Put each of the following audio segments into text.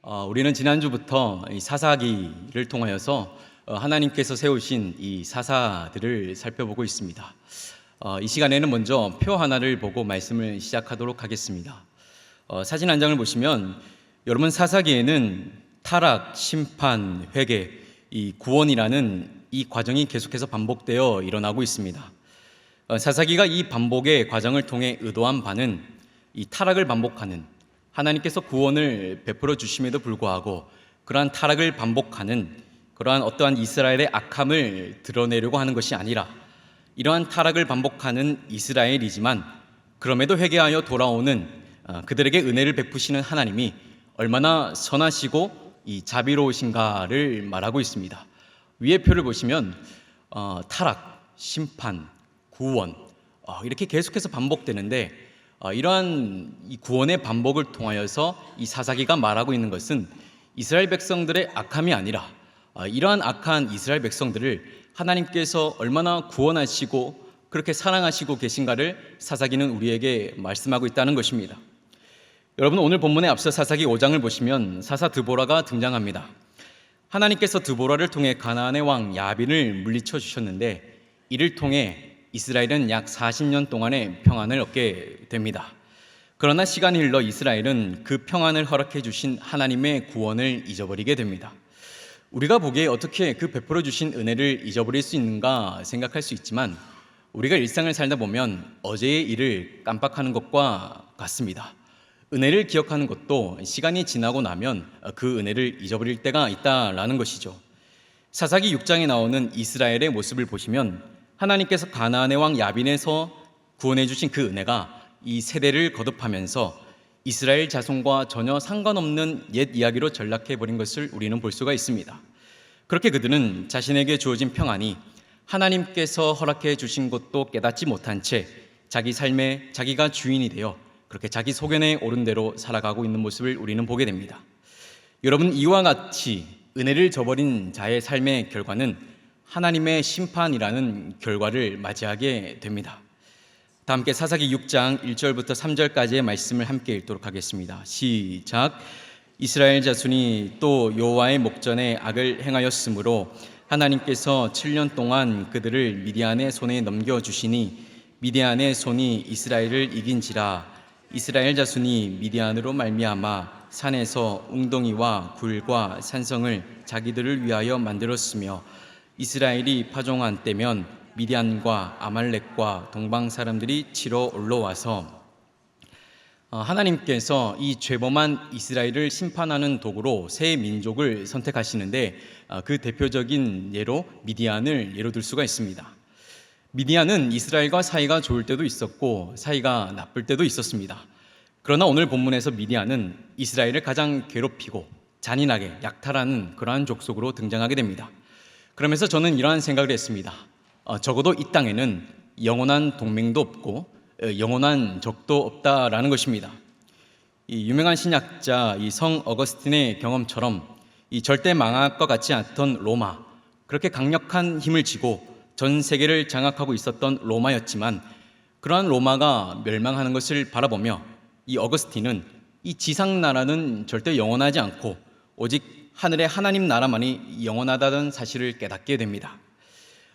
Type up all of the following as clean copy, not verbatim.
우리는 지난주부터 이 사사기를 통하여서 하나님께서 세우신 이 사사들을 살펴보고 있습니다. 이 시간에는 먼저 표 하나를 보고 말씀을 시작하도록 하겠습니다. 사진 한 장을 보시면 여러분, 사사기에는 타락, 심판, 회개, 이 구원이라는 이 과정이 계속해서 반복되어 일어나고 있습니다. 사사기가 이 반복의 과정을 통해 의도한 바는 이 타락을 반복하는, 하나님께서 구원을 베풀어 주심에도 불구하고 그러한 타락을 반복하는 그러한 어떠한 이스라엘의 악함을 드러내려고 하는 것이 아니라, 이러한 타락을 반복하는 이스라엘이지만 그럼에도 회개하여 돌아오는 그들에게 은혜를 베푸시는 하나님이 얼마나 선하시고 이 자비로우신가를 말하고 있습니다. 위의 표를 보시면 타락, 심판, 구원 이렇게 계속해서 반복되는데, 이러한 이 구원의 반복을 통하여서 이 사사기가 말하고 있는 것은 이스라엘 백성들의 악함이 아니라, 이러한 악한 이스라엘 백성들을 하나님께서 얼마나 구원하시고 그렇게 사랑하시고 계신가를 사사기는 우리에게 말씀하고 있다는 것입니다. 여러분, 오늘 본문에 앞서 사사기 5장을 보시면 사사 드보라가 등장합니다. 하나님께서 드보라를 통해 가나안의 왕 야빈을 물리쳐 주셨는데, 이를 통해 이스라엘은 약 40년 동안의 평안을 얻게 됩니다. 그러나 시간이 흘러 이스라엘은 그 평안을 허락해 주신 하나님의 구원을 잊어버리게 됩니다. 우리가 보기에 어떻게 그 베풀어 주신 은혜를 잊어버릴 수 있는가 생각할 수 있지만, 우리가 일상을 살다 보면 어제의 일을 깜빡하는 것과 같습니다. 은혜를 기억하는 것도 시간이 지나고 나면 그 은혜를 잊어버릴 때가 있다라는 것이죠. 사사기 6장에 나오는 이스라엘의 모습을 보시면 하나님께서 가나안의 왕 야빈에서 구원해 주신 그 은혜가 이 세대를 거듭하면서 이스라엘 자손과 전혀 상관없는 옛 이야기로 전락해 버린 것을 우리는 볼 수가 있습니다. 그렇게 그들은 자신에게 주어진 평안이 하나님께서 허락해 주신 것도 깨닫지 못한 채 자기 삶에 자기가 주인이 되어 그렇게 자기 소견에 오른 대로 살아가고 있는 모습을 우리는 보게 됩니다. 여러분, 이와 같이 은혜를 저버린 자의 삶의 결과는 하나님의 심판이라는 결과를 맞이하게 됩니다. 다 함께 사사기 6장 1절부터 3절까지의 말씀을 함께 읽도록 하겠습니다. 시작. 이스라엘 자손이 또 여호와의 목전에 악을 행하였으므로 하나님께서 7년 동안 그들을 미디안의 손에 넘겨주시니 미디안의 손이 이스라엘을 이긴지라. 이스라엘 자손이 미디안으로 말미암아 산에서 웅덩이와 굴과 산성을 자기들을 위하여 만들었으며, 이스라엘이 파종한 때면 미디안과 아말렉과 동방 사람들이 치러 올라와서 하나님께서 이 죄범한 이스라엘을 심판하는 도구로 새 민족을 선택하시는데, 그 대표적인 예로 미디안을 예로 들 수가 있습니다. 미디안은 이스라엘과 사이가 좋을 때도 있었고 사이가 나쁠 때도 있었습니다. 그러나 오늘 본문에서 미디안은 이스라엘을 가장 괴롭히고 잔인하게 약탈하는 그러한 족속으로 등장하게 됩니다. 그러면서 저는 이러한 생각을 했습니다. 적어도 이 땅에는 영원한 동맹도 없고 영원한 적도 없다라는 것입니다. 이 유명한 신학자 이 성 어거스틴의 경험처럼 이 절대 망할 것 같지 않던 로마, 그렇게 강력한 힘을 쥐고 전 세계를 장악하고 있었던 로마였지만, 그러한 로마가 멸망하는 것을 바라보며 이 어거스틴은 이 지상 나라는 절대 영원하지 않고 오직 하늘의 하나님 나라만이 영원하다는 사실을 깨닫게 됩니다.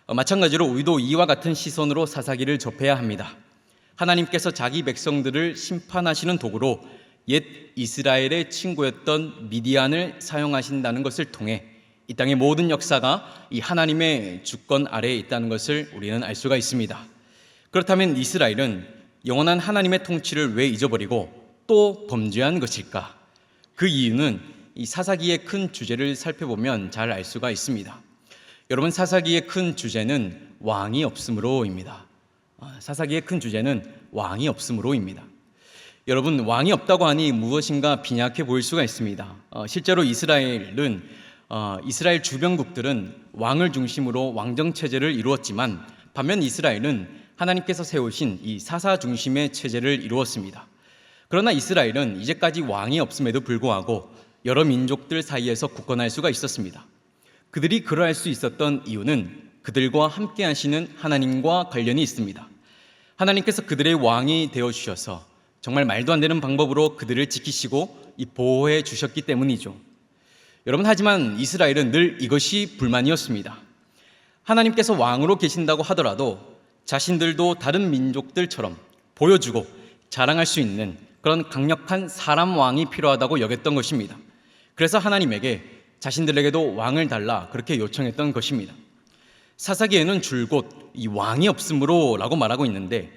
마찬가지로 우리도 이와 같은 시선으로 사사기를 접해야 합니다. 하나님께서 자기 백성들을 심판하시는 도구로 옛 이스라엘의 친구였던 미디안을 사용하신다는 것을 통해 이 땅의 모든 역사가 이 하나님의 주권 아래에 있다는 것을 우리는 알 수가 있습니다. 그렇다면 이스라엘은 영원한 하나님의 통치를 왜 잊어버리고 또 범죄한 것일까? 그 이유는 이 사사기의 큰 주제를 살펴보면 잘 알 수가 있습니다. 여러분, 사사기의 큰 주제는 왕이 없음으로입니다. 사사기의 큰 주제는 왕이 없음으로입니다. 여러분, 왕이 없다고 하니 무엇인가 빈약해 보일 수가 있습니다. 실제로 이스라엘은 이스라엘 주변국들은 왕을 중심으로 왕정 체제를 이루었지만, 반면 이스라엘은 하나님께서 세우신 이 사사 중심의 체제를 이루었습니다. 그러나 이스라엘은 이제까지 왕이 없음에도 불구하고 여러 민족들 사이에서 굳건할 수가 있었습니다. 그들이 그러할 수 있었던 이유는 그들과 함께 하시는 하나님과 관련이 있습니다. 하나님께서 그들의 왕이 되어주셔서 정말 말도 안 되는 방법으로 그들을 지키시고 보호해 주셨기 때문이죠. 여러분, 하지만 이스라엘은 늘 이것이 불만이었습니다. 하나님께서 왕으로 계신다고 하더라도 자신들도 다른 민족들처럼 보여주고 자랑할 수 있는 그런 강력한 사람 왕이 필요하다고 여겼던 것입니다. 그래서 하나님에게 자신들에게도 왕을 달라 그렇게 요청했던 것입니다. 사사기에는 줄곧 이 왕이 없으므로 라고 말하고 있는데,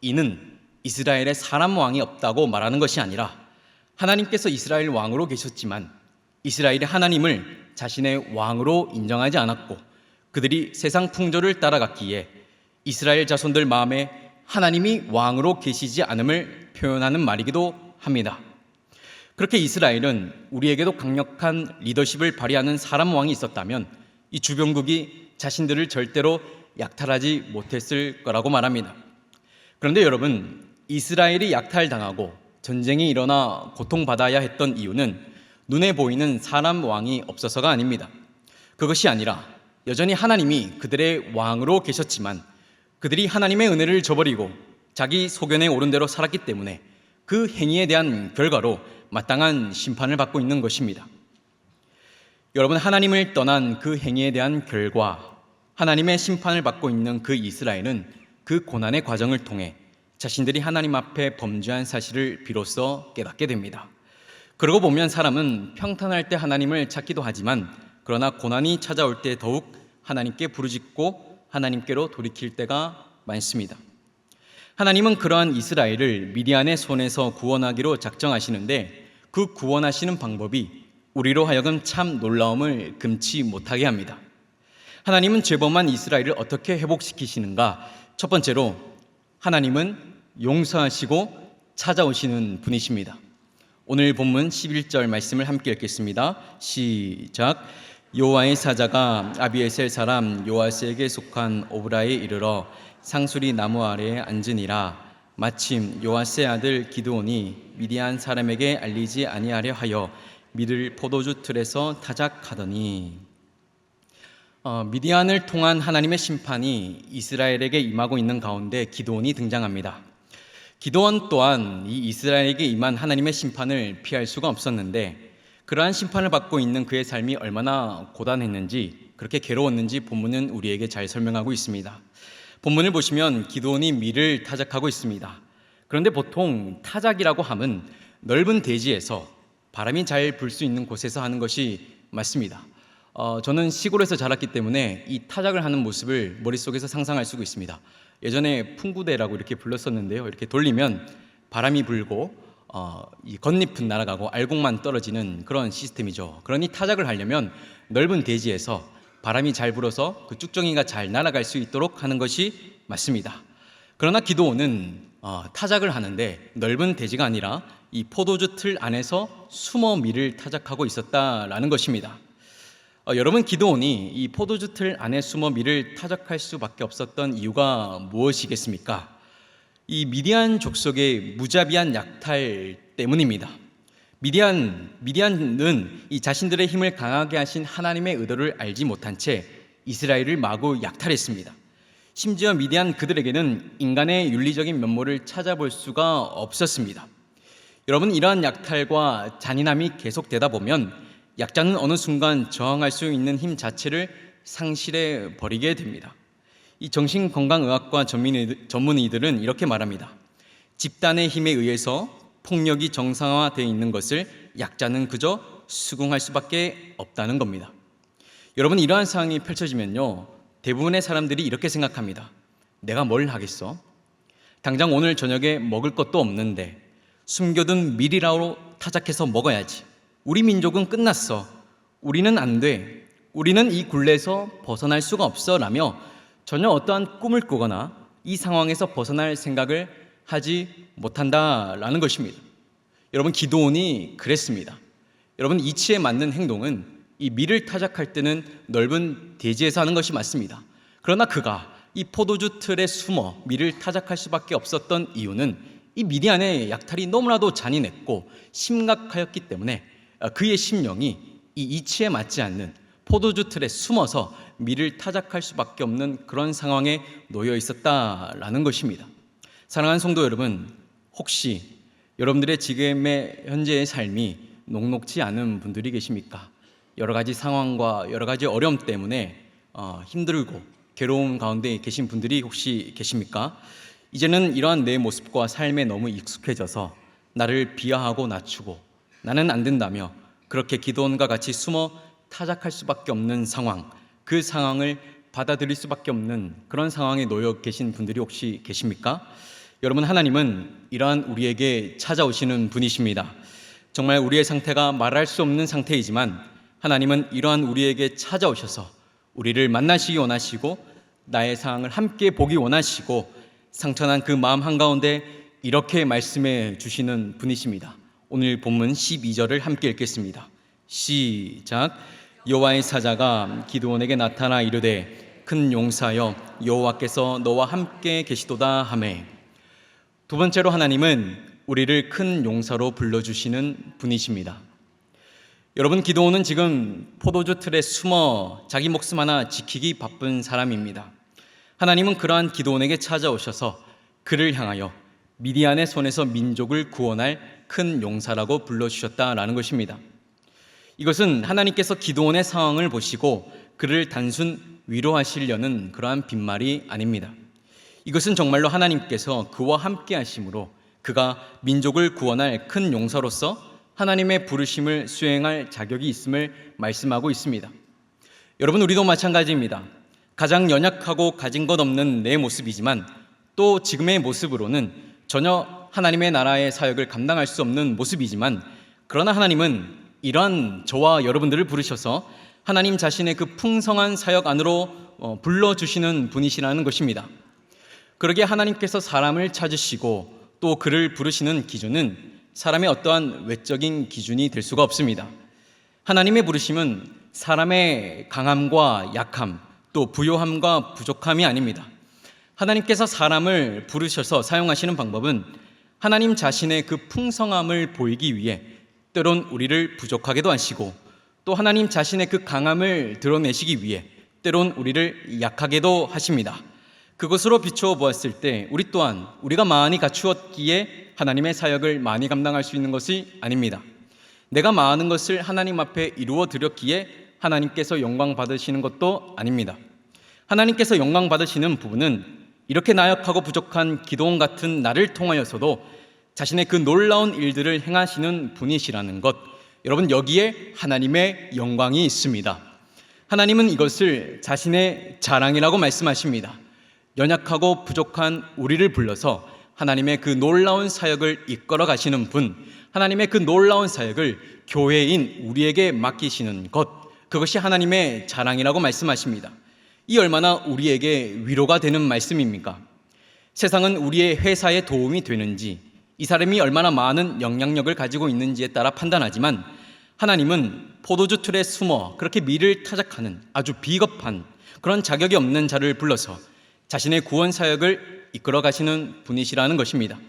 이는 이스라엘에 사람 왕이 없다고 말하는 것이 아니라 하나님께서 이스라엘 왕으로 계셨지만 이스라엘이 하나님을 자신의 왕으로 인정하지 않았고 그들이 세상 풍조를 따라갔기에 이스라엘 자손들 마음에 하나님이 왕으로 계시지 않음을 표현하는 말이기도 합니다. 그렇게 이스라엘은 우리에게도 강력한 리더십을 발휘하는 사람 왕이 있었다면 이 주변국이 자신들을 절대로 약탈하지 못했을 거라고 말합니다. 그런데 여러분, 이스라엘이 약탈당하고 전쟁이 일어나 고통받아야 했던 이유는 눈에 보이는 사람 왕이 없어서가 아닙니다. 그것이 아니라 여전히 하나님이 그들의 왕으로 계셨지만 그들이 하나님의 은혜를 저버리고 자기 소견에 오른 대로 살았기 때문에 그 행위에 대한 결과로 마땅한 심판을 받고 있는 것입니다. 여러분, 하나님을 떠난 그 행위에 대한 결과, 하나님의 심판을 받고 있는 그 이스라엘은 그 고난의 과정을 통해 자신들이 하나님 앞에 범죄한 사실을 비로소 깨닫게 됩니다. 그러고 보면 사람은 평탄할 때 하나님을 찾기도 하지만 그러나 고난이 찾아올 때 더욱 하나님께 부르짖고 하나님께로 돌이킬 때가 많습니다. 하나님은 그러한 이스라엘을 미디안의 손에서 구원하기로 작정하시는데 그 구원하시는 방법이 우리로 하여금 참 놀라움을 금치 못하게 합니다. 하나님은 죄범한 이스라엘을 어떻게 회복시키시는가? 첫 번째로 하나님은 용서하시고 찾아오시는 분이십니다. 오늘 본문 11절 말씀을 함께 읽겠습니다. 시작. 여호와의 사자가 아비에셀 사람 요아스에게 속한 오브라에 이르러 상수리 나무 아래에 앉으니라. 마침 요아스의 아들 기드온이 미디안 사람에게 알리지 아니하려 하여 밀을 포도주 틀에서 타작하더니. 미디안을 통한 하나님의 심판이 이스라엘에게 임하고 있는 가운데 기드온이 등장합니다. 기드온 또한 이 이스라엘에게 임한 하나님의 심판을 피할 수가 없었는데 그러한 심판을 받고 있는 그의 삶이 얼마나 고단했는지, 그렇게 괴로웠는지 본문은 우리에게 잘 설명하고 있습니다. 본문을 보시면 기드온이 밀을 타작하고 있습니다. 그런데 보통 타작이라고 함은 넓은 대지에서 바람이 잘 불 수 있는 곳에서 하는 것이 맞습니다. 저는 시골에서 자랐기 때문에 이 타작을 하는 모습을 머릿속에서 상상할 수가 있습니다. 예전에 풍구대라고 이렇게 불렀었는데요. 이렇게 돌리면 바람이 불고 이 겉잎은 날아가고 알곡만 떨어지는 그런 시스템이죠. 그러니 타작을 하려면 넓은 대지에서 바람이 잘 불어서 그 쭉정이가 잘 날아갈 수 있도록 하는 것이 맞습니다. 그러나 기드온은 타작을 하는데 넓은 대지가 아니라 이 포도주 틀 안에서 숨어 밀을 타작하고 있었다라는 것입니다. 여러분, 기드온이 이 포도주 틀 안에 숨어 밀을 타작할 수밖에 없었던 이유가 무엇이겠습니까? 이 미디안 족속의 무자비한 약탈 때문입니다. 미디안은 이 자신들의 힘을 강하게 하신 하나님의 의도를 알지 못한 채 이스라엘을 마구 약탈했습니다. 심지어 미디안 그들에게는 인간의 윤리적인 면모를 찾아볼 수가 없었습니다. 여러분, 이러한 약탈과 잔인함이 계속되다 보면 약자는 어느 순간 저항할 수 있는 힘 자체를 상실해 버리게 됩니다. 이 정신건강의학과 전문의들은 이렇게 말합니다. 집단의 힘에 의해서 폭력이 정상화되어 있는 것을 약자는 그저 수긍할 수밖에 없다는 겁니다. 여러분, 이러한 상황이 펼쳐지면요, 대부분의 사람들이 이렇게 생각합니다. 내가 뭘 하겠어? 당장 오늘 저녁에 먹을 것도 없는데 숨겨둔 밀이라고 타작해서 먹어야지. 우리 민족은 끝났어. 우리는 안 돼. 우리는 이 굴레에서 벗어날 수가 없어 라며 전혀 어떠한 꿈을 꾸거나 이 상황에서 벗어날 생각을 하지 못한다라는 것입니다. 여러분, 기드온이 그랬습니다. 여러분, 이치에 맞는 행동은 이 밀을 타작할 때는 넓은 대지에서 하는 것이 맞습니다. 그러나 그가 이 포도주 틀에 숨어 밀을 타작할 수밖에 없었던 이유는 이 미디안의 약탈이 너무나도 잔인했고 심각하였기 때문에 그의 심령이 이 이치에 맞지 않는 포도주 틀에 숨어서 밀을 타작할 수밖에 없는 그런 상황에 놓여 있었다라는 것입니다. 사랑하는 성도 여러분, 혹시 여러분들의 지금의 현재의 삶이 녹록지 않은 분들이 계십니까? 여러 가지 상황과 여러 가지 어려움 때문에 힘들고 괴로움 가운데 계신 분들이 혹시 계십니까? 이제는 이러한 내 모습과 삶에 너무 익숙해져서 나를 비하하고 낮추고 나는 안 된다며 그렇게 기도원과 같이 숨어 타작할 수밖에 없는 상황, 그 상황을 받아들일 수밖에 없는 그런 상황에 놓여 계신 분들이 혹시 계십니까? 여러분, 하나님은 이러한 우리에게 찾아오시는 분이십니다. 정말 우리의 상태가 말할 수 없는 상태이지만 하나님은 이러한 우리에게 찾아오셔서 우리를 만나시기 원하시고 나의 상황을 함께 보기 원하시고 상처난 그 마음 한가운데 이렇게 말씀해 주시는 분이십니다. 오늘 본문 12절을 함께 읽겠습니다. 시작. 여호와의 사자가 기드온에게 나타나 이르되 큰 용사여 여호와께서 너와 함께 계시도다 하매. 두 번째로 하나님은 우리를 큰 용사로 불러주시는 분이십니다. 여러분, 기드온은 지금 포도주 틀에 숨어 자기 목숨 하나 지키기 바쁜 사람입니다. 하나님은 그러한 기드온에게 찾아오셔서 그를 향하여 미디안의 손에서 민족을 구원할 큰 용사라고 불러주셨다라는 것입니다. 이것은 하나님께서 기드온의 상황을 보시고 그를 단순 위로하시려는 그러한 빈말이 아닙니다. 이것은 정말로 하나님께서 그와 함께 하심으로 그가 민족을 구원할 큰 용사로서 하나님의 부르심을 수행할 자격이 있음을 말씀하고 있습니다. 여러분, 우리도 마찬가지입니다. 가장 연약하고 가진 것 없는 내 모습이지만 또 지금의 모습으로는 전혀 하나님의 나라의 사역을 감당할 수 없는 모습이지만 그러나 하나님은 이러한 저와 여러분들을 부르셔서 하나님 자신의 그 풍성한 사역 안으로 불러주시는 분이시라는 것입니다. 그러기에 하나님께서 사람을 찾으시고 또 그를 부르시는 기준은 사람의 어떠한 외적인 기준이 될 수가 없습니다. 하나님의 부르심은 사람의 강함과 약함, 또 부요함과 부족함이 아닙니다. 하나님께서 사람을 부르셔서 사용하시는 방법은 하나님 자신의 그 풍성함을 보이기 위해 때론 우리를 부족하게도 하시고 또 하나님 자신의 그 강함을 드러내시기 위해 때론 우리를 약하게도 하십니다. 그것으로 비추어 보았을 때 우리 또한 우리가 많이 갖추었기에 하나님의 사역을 많이 감당할 수 있는 것이 아닙니다. 내가 많은 것을 하나님 앞에 이루어 드렸기에 하나님께서 영광 받으시는 것도 아닙니다. 하나님께서 영광 받으시는 부분은 이렇게 나약하고 부족한 기드온 같은 나를 통하여서도 자신의 그 놀라운 일들을 행하시는 분이시라는 것, 여러분, 여기에 하나님의 영광이 있습니다. 하나님은 이것을 자신의 자랑이라고 말씀하십니다. 연약하고 부족한 우리를 불러서 하나님의 그 놀라운 사역을 이끌어 가시는 분, 하나님의 그 놀라운 사역을 교회인 우리에게 맡기시는 것, 그것이 하나님의 자랑이라고 말씀하십니다. 이 얼마나 우리에게 위로가 되는 말씀입니까? 세상은 우리의 회사에 도움이 되는지, 이 사람이 얼마나 많은 영향력을 가지고 있는지에 따라 판단하지만 하나님은 포도주 틀에 숨어 그렇게 미를 타작하는 아주 비겁한 그런 자격이 없는 자를 불러서 자신의 구원 사역을 이끌어 가시는 분이시라는 것입니다.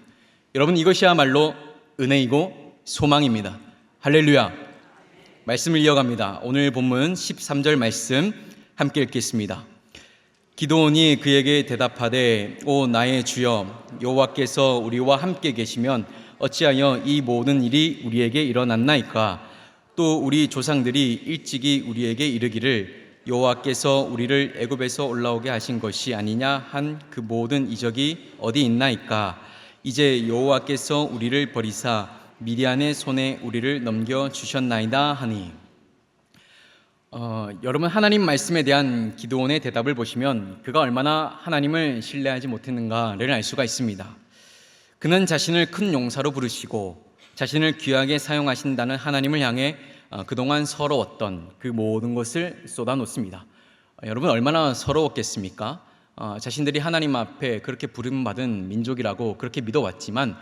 여러분, 이것이야말로 은혜이고 소망입니다. 할렐루야. 말씀을 이어갑니다. 오늘 본문 13절 말씀 함께 읽겠습니다. 기드온이 그에게 대답하되 오 나의 주여 여호와께서 우리와 함께 계시면 어찌하여 이 모든 일이 우리에게 일어났나이까. 또 우리 조상들이 일찍이 우리에게 이르기를 여호와께서 우리를 애굽에서 올라오게 하신 것이 아니냐 한 그 모든 이적이 어디 있나이까. 이제 여호와께서 우리를 버리사 미디안의 손에 우리를 넘겨 주셨나이다 하니. 여러분, 하나님 말씀에 대한 기드온의 대답을 보시면 그가 얼마나 하나님을 신뢰하지 못했는가를 알 수가 있습니다. 그는 자신을 큰 용사로 부르시고 자신을 귀하게 사용하신다는 하나님을 향해 그동안 서러웠던 그 모든 것을 쏟아놓습니다. 여러분, 얼마나 서러웠겠습니까? 자신들이 하나님 앞에 그렇게 부름받은 민족이라고 그렇게 믿어왔지만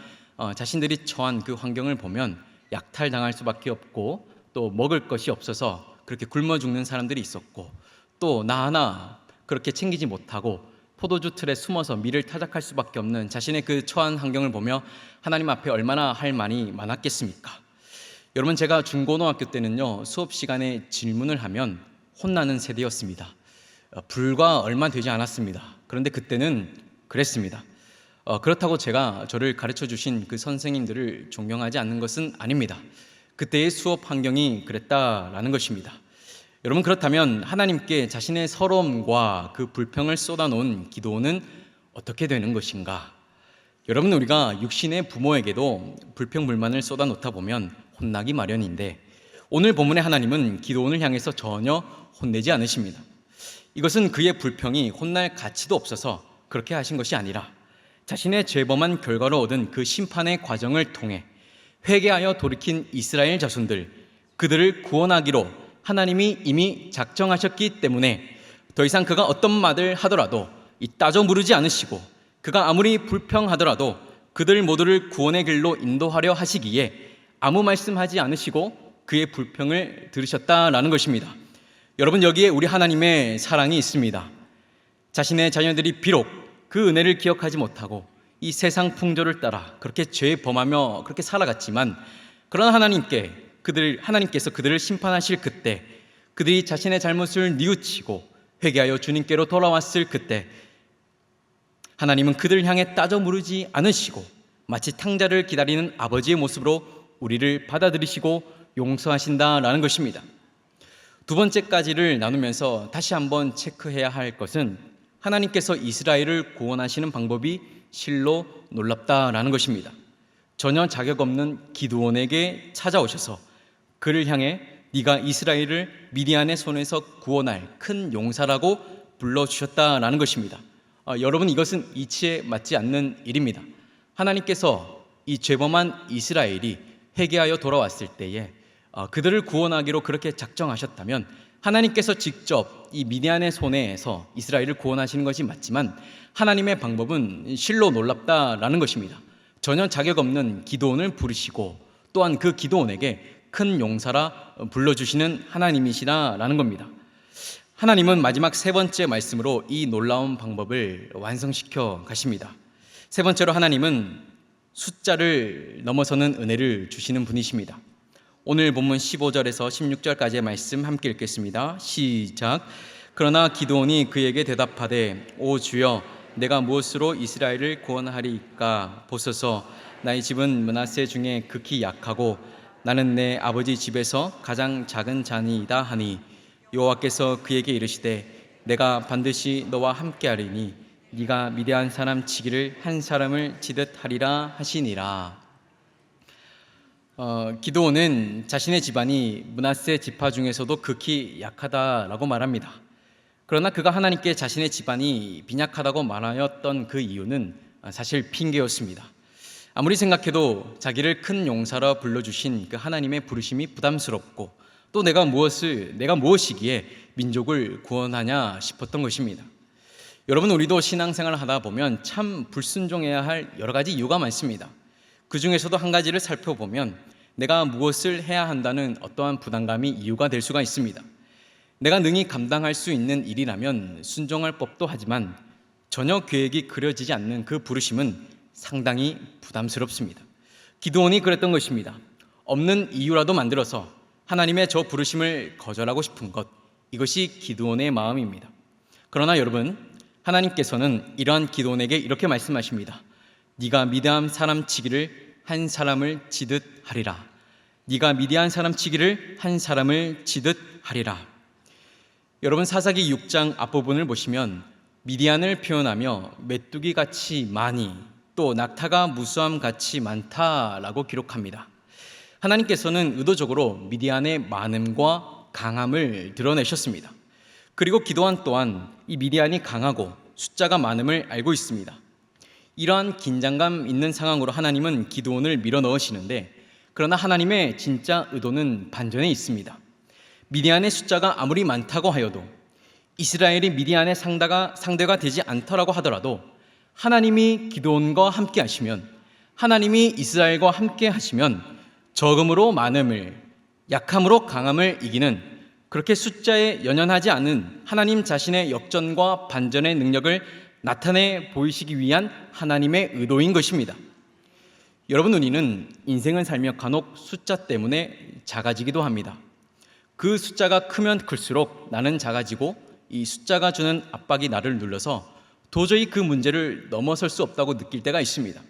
자신들이 처한 그 환경을 보면 약탈당할 수밖에 없고 또 먹을 것이 없어서 그렇게 굶어 죽는 사람들이 있었고 또 나 하나 그렇게 챙기지 못하고 포도주 틀에 숨어서 미를 타작할 수밖에 없는 자신의 그 처한 환경을 보며 하나님 앞에 얼마나 할 말이 많았겠습니까? 여러분, 제가 중고등학교 때는요, 수업 시간에 질문을 하면 혼나는 세대였습니다. 불과 얼마 되지 않았습니다. 그런데 그때는 그랬습니다. 그렇다고 제가 저를 가르쳐 주신 그 선생님들을 존경하지 않는 것은 아닙니다. 그때의 수업 환경이 그랬다라는 것입니다. 여러분, 그렇다면 하나님께 자신의 서러움과 그 불평을 쏟아놓은 기도는 어떻게 되는 것인가? 여러분, 우리가 육신의 부모에게도 불평 불만을 쏟아놓다 보면 혼나기 마련인데, 오늘 본문의 하나님은 기도원을 향해서 전혀 혼내지 않으십니다. 이것은 그의 불평이 혼날 가치도 없어서 그렇게 하신 것이 아니라 자신의 죄범한 결과로 얻은 그 심판의 과정을 통해 회개하여 돌이킨 이스라엘 자손들, 그들을 구원하기로 하나님이 이미 작정하셨기 때문에 더 이상 그가 어떤 말을 하더라도 따져 물으지 않으시고, 그가 아무리 불평하더라도 그들 모두를 구원의 길로 인도하려 하시기에 아무 말씀하지 않으시고 그의 불평을 들으셨다라는 것입니다. 여러분, 여기에 우리 하나님의 사랑이 있습니다. 자신의 자녀들이 비록 그 은혜를 기억하지 못하고 이 세상 풍조를 따라 그렇게 죄 범하며 그렇게 살아갔지만, 그러나 하나님께서 그들을 심판하실 그때, 그들이 자신의 잘못을 뉘우치고 회개하여 주님께로 돌아왔을 그때, 하나님은 그들을 향해 따져 물으지 않으시고 마치 탕자를 기다리는 아버지의 모습으로 우리를 받아들이시고 용서하신다라는 것입니다. 두 번째까지를 나누면서 다시 한번 체크해야 할 것은 하나님께서 이스라엘을 구원하시는 방법이 실로 놀랍다라는 것입니다. 전혀 자격 없는 기드온에게 찾아오셔서 그를 향해 네가 이스라엘을 미디안의 손에서 구원할 큰 용사라고 불러주셨다라는 것입니다. 여러분, 이것은 이치에 맞지 않는 일입니다. 하나님께서 이 죄범한 이스라엘이 회개하여 돌아왔을 때에 그들을 구원하기로 그렇게 작정하셨다면 하나님께서 직접 이 미디안의 손에서 이스라엘을 구원하시는 것이 맞지만, 하나님의 방법은 실로 놀랍다라는 것입니다. 전혀 자격 없는 기드온을 부르시고 또한 그 기드온에게 큰 용사라 불러주시는 하나님이시라는 겁니다. 하나님은 마지막 세 번째 말씀으로 이 놀라운 방법을 완성시켜 가십니다. 세 번째로 하나님은 숫자를 넘어서는 은혜를 주시는 분이십니다. 오늘 본문 15절에서 16절까지의 말씀 함께 읽겠습니다. 시작. 그러나 기드온이 그에게 대답하되, 오 주여, 내가 무엇으로 이스라엘을 구원하리까? 보소서, 나의 집은 므낫세 중에 극히 약하고 나는 내 아버지 집에서 가장 작은 자니이다 하니, 여호와께서 그에게 이르시되, 내가 반드시 너와 함께하리니 네가 미디안 사람 치기를 한 사람을 치듯 하리라 하시니라. 기드온은 자신의 집안이 므낫세 지파 중에서도 극히 약하다라고 말합니다. 그러나 그가 하나님께 자신의 집안이 빈약하다고 말하였던 그 이유는 사실 핑계였습니다. 아무리 생각해도 자기를 큰 용사라 불러주신 그 하나님의 부르심이 부담스럽고, 또 내가 무엇이기에 민족을 구원하냐 싶었던 것입니다. 여러분, 우리도 신앙생활을 하다 보면 참 불순종해야 할 여러 가지 이유가 많습니다. 그 중에서도 한 가지를 살펴보면 내가 무엇을 해야 한다는 어떠한 부담감이 이유가 될 수가 있습니다. 내가 능히 감당할 수 있는 일이라면 순종할 법도 하지만 전혀 계획이 그려지지 않는 그 부르심은 상당히 부담스럽습니다. 기드온이 그랬던 것입니다. 없는 이유라도 만들어서 하나님의 저 부르심을 거절하고 싶은 것, 이것이 기드온의 마음입니다. 그러나 여러분, 하나님께서는 이러한 기드온에게 이렇게 말씀하십니다. 네가 미디안 사람 치기를 한 사람을 치듯 하리라. 네가 미디안 사람 치기를 한 사람을 치듯 하리라. 여러분, 사사기 6장 앞부분을 보시면 미디안을 표현하며 메뚜기 같이 많이, 또 낙타가 무수함 같이 많다라고 기록합니다. 하나님께서는 의도적으로 미디안의 많음과 강함을 드러내셨습니다. 그리고 기드온 또한 이 미디안이 강하고 숫자가 많음을 알고 있습니다. 이러한 긴장감 있는 상황으로 하나님은 기드온을 밀어 넣으시는데, 그러나 하나님의 진짜 의도는 반전에 있습니다. 미디안의 숫자가 아무리 많다고 하여도, 이스라엘이 미디안의 상대가 되지 않더라고 하더라도, 하나님이 기드온과 함께 하시면, 하나님이 이스라엘과 함께 하시면 적음으로 많음을, 약함으로 강함을 이기는, 그렇게 숫자에 연연하지 않은 하나님 자신의 역전과 반전의 능력을 나타내 보이시기 위한 하나님의 의도인 것입니다. 여러분, 우리는 인생을 살며 간혹 숫자 때문에 작아지기도 합니다. 그 숫자가 크면 클수록 나는 작아지고 이 숫자가 주는 압박이 나를 눌러서 도저히 그 문제를 넘어설 수 없다고 느낄 때가 있습니다.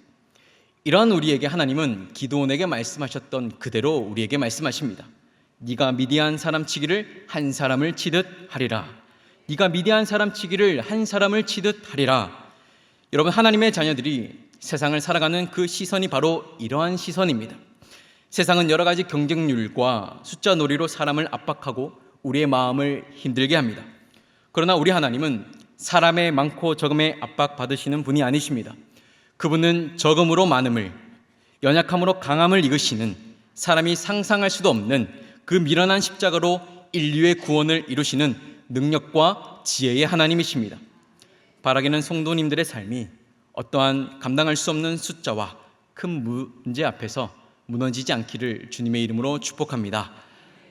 이러한 우리에게 하나님은 기드온에게 말씀하셨던 그대로 우리에게 말씀하십니다. 네가 미디안 사람 치기를 한 사람을 치듯 하리라. 네가 미디안 사람 치기를 한 사람을 치듯 하리라. 여러분, 하나님의 자녀들이 세상을 살아가는 그 시선이 바로 이러한 시선입니다. 세상은 여러 가지 경쟁률과 숫자 놀이로 사람을 압박하고 우리의 마음을 힘들게 합니다. 그러나 우리 하나님은 사람의 많고 적음에 압박받으시는 분이 아니십니다. 그분은 적음으로 많음을, 연약함으로 강함을 이끄시는, 사람이 상상할 수도 없는 그 미련한 십자가로 인류의 구원을 이루시는 능력과 지혜의 하나님이십니다. 바라기는 성도님들의 삶이 어떠한 감당할 수 없는 숫자와 큰 문제 앞에서 무너지지 않기를 주님의 이름으로 축복합니다.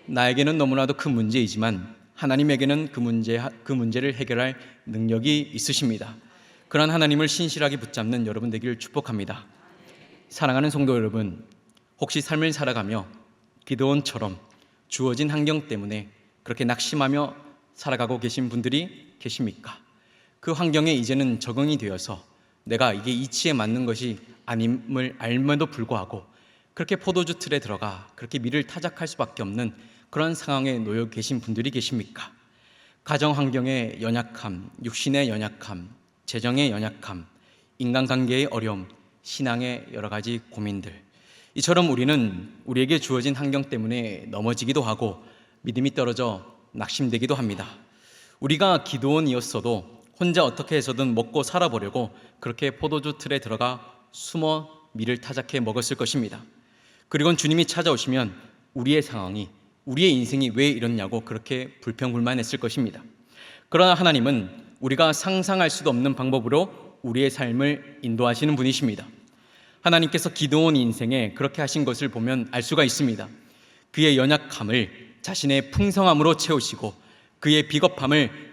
나에게는 너무나도 큰 문제이지만 하나님에게는 그 문제를 해결할 능력이 있으십니다. 그러한 하나님을 신실하게 붙잡는 여러분 되기를 축복합니다. 사랑하는 성도 여러분, 혹시 삶을 살아가며 기드온처럼 주어진 환경 때문에 그렇게 낙심하며 살아가고 계신 분들이 계십니까? 그 환경에 이제는 적응이 되어서 내가 이게 이치에 맞는 것이 아님을 알면도 불구하고 그렇게 포도주 틀에 들어가 그렇게 미를 타작할 수밖에 없는 그런 상황에 놓여 계신 분들이 계십니까? 가정 환경의 연약함, 육신의 연약함, 재정의 연약함, 인간관계의 어려움, 신앙의 여러 가지 고민들, 이처럼 우리는 우리에게 주어진 환경 때문에 넘어지기도 하고 믿음이 떨어져 낙심되기도 합니다. 우리가 기드온이었어도 혼자 어떻게 해서든 먹고 살아보려고 그렇게 포도주 틀에 들어가 숨어 밀을 타작해 먹었을 것입니다. 그리고 주님이 찾아오시면 우리의 상황이, 우리의 인생이 왜 이렇냐고 그렇게 불평불만했을 것입니다. 그러나 하나님은 우리가 상상할 수도 없는 방법으로 우리의 삶을 인도하시는 분이십니다. 하나님께서 기드온 인생에 그렇게 하신 것을 보면 알 수가 있습니다. 그의 연약함을 자신의 풍성함으로 채우시고 그의 비겁함을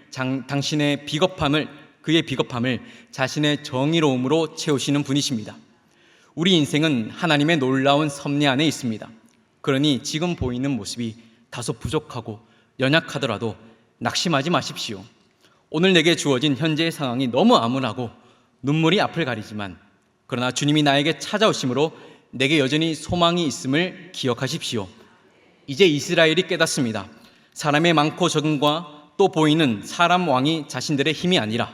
자신의 정의로움으로 채우시는 분이십니다. 우리 인생은 하나님의 놀라운 섭리 안에 있습니다. 그러니 지금 보이는 모습이 다소 부족하고 연약하더라도 낙심하지 마십시오. 오늘 내게 주어진 현재의 상황이 너무 암울하고 눈물이 앞을 가리지만 그러나 주님이 나에게 찾아오심으로 내게 여전히 소망이 있음을 기억하십시오. 이제 이스라엘이 깨닫습니다. 사람의 많고 적음과 또 보이는 사람 왕이 자신들의 힘이 아니라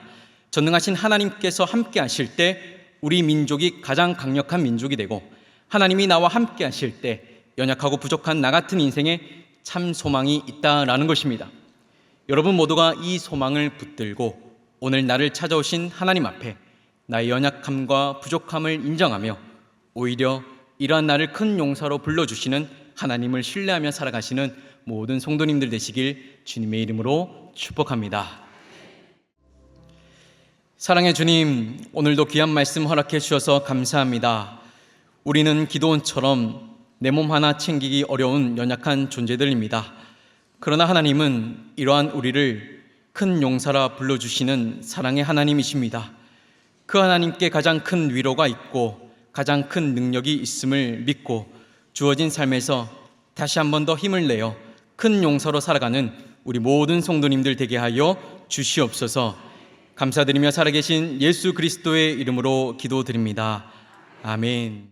전능하신 하나님께서 함께 하실 때 우리 민족이 가장 강력한 민족이 되고 하나님이 나와 함께 하실 때 연약하고 부족한 나 같은 인생에 참 소망이 있다라는 것입니다. 여러분 모두가 이 소망을 붙들고 오늘 나를 찾아오신 하나님 앞에 나의 연약함과 부족함을 인정하며 오히려 이러한 나를 큰 용사로 불러주시는 하나님을 신뢰하며 살아가시는 모든 성도님들 되시길 주님의 이름으로 축복합니다. 사랑의 주님, 오늘도 귀한 말씀 허락해 주셔서 감사합니다. 우리는 기드온처럼 내 몸 하나 챙기기 어려운 연약한 존재들입니다. 그러나 하나님은 이러한 우리를 큰 용사라 불러주시는 사랑의 하나님이십니다. 그 하나님께 가장 큰 위로가 있고 가장 큰 능력이 있음을 믿고 주어진 삶에서 다시 한 번 더 힘을 내어 큰 용사로 살아가는 우리 모든 성도님들 되게 하여 주시옵소서. 감사드리며 살아계신 예수 그리스도의 이름으로 기도드립니다. 아멘.